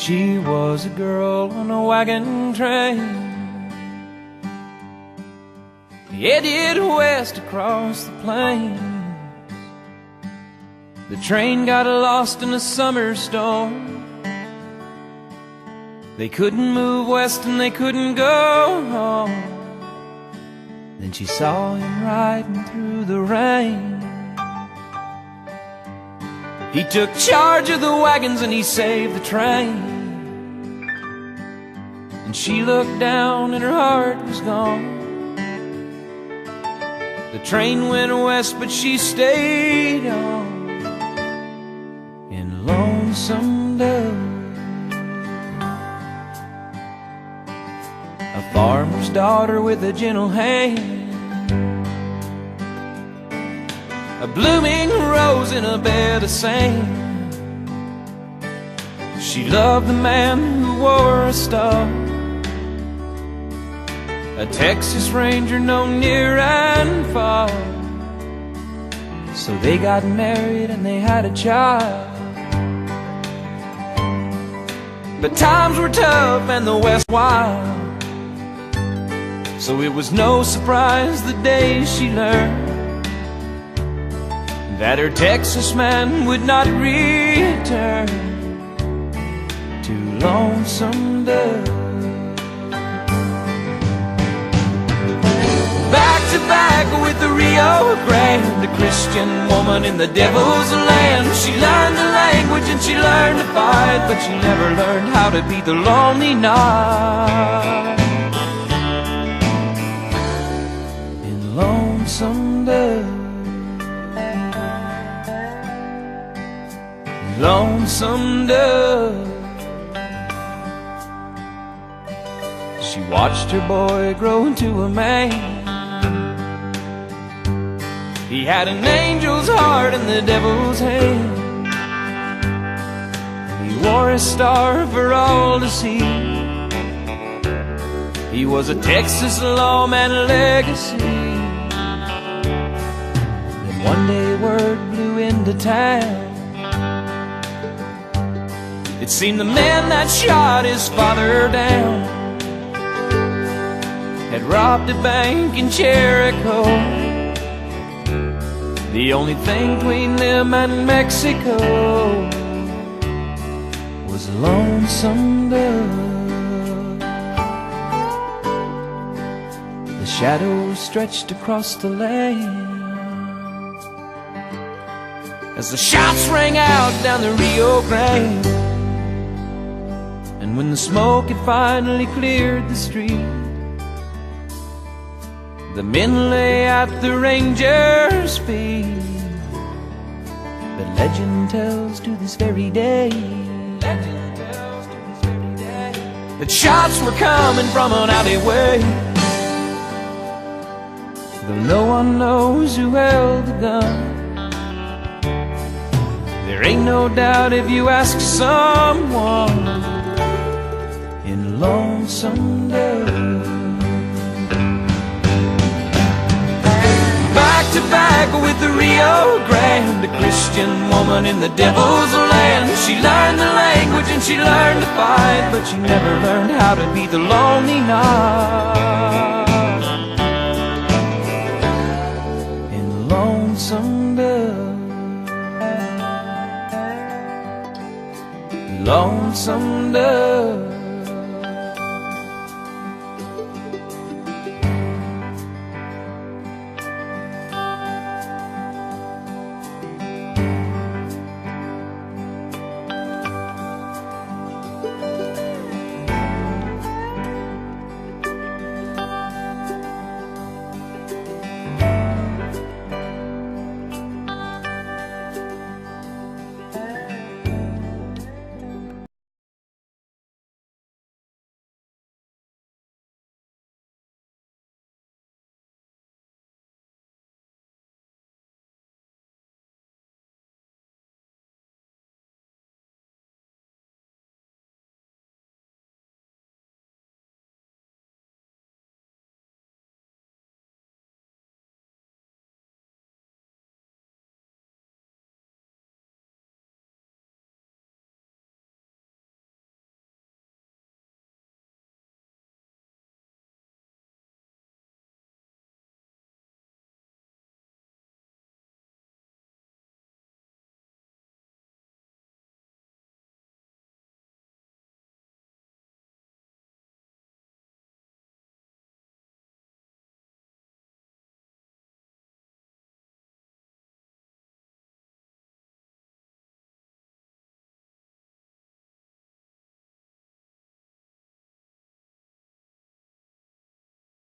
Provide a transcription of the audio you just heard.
She was a girl on a wagon train, headed west across the plain. The train got lost in a summer storm. They couldn't move west and they couldn't go home. Then she saw him riding through the rain. He took charge of the wagons and he saved the train. And she looked down and her heart was gone. The train went west but she stayed on in Lonesome Dove. A farmer's daughter with a gentle hand, a blooming rose in a bed of sand. She loved the man who wore a star, a Texas Ranger known near and far. So they got married and they had a child. But times were tough and the West wild. So it was no surprise the day she learned that her Texas man would not return to Lonesome Dove. Back to back with the Rio Grande, a Christian woman in the devil's land. She learned the language and she learned to fight, but she never learned how to beat the lonely night in Lonesome Dove. Lonesome Dove. She watched her boy grow into a man. He had an angel's heart and the devil's hand. He wore a star for all to see. He was a Texas lawman legacy. Then one day word blew into town. It seemed the man that shot his father down had robbed a bank in Jericho. The only thing between them and Mexico was Lonesome Dove. The shadows stretched across the land as the shots rang out down the Rio Grande. And when the smoke had finally cleared the street, the men lay at the ranger's feet. But legend tells to this very day that shots were coming from an alleyway. Though no one knows who held the gun, there ain't no doubt if you ask someone in Lonesome Dove. Back to back with the Rio Grande, a Christian woman in the devil's land. She learned the language and she learned to fight, but she never learned how to beat the lonely night in Lonesome Dove. Lonesome Dove.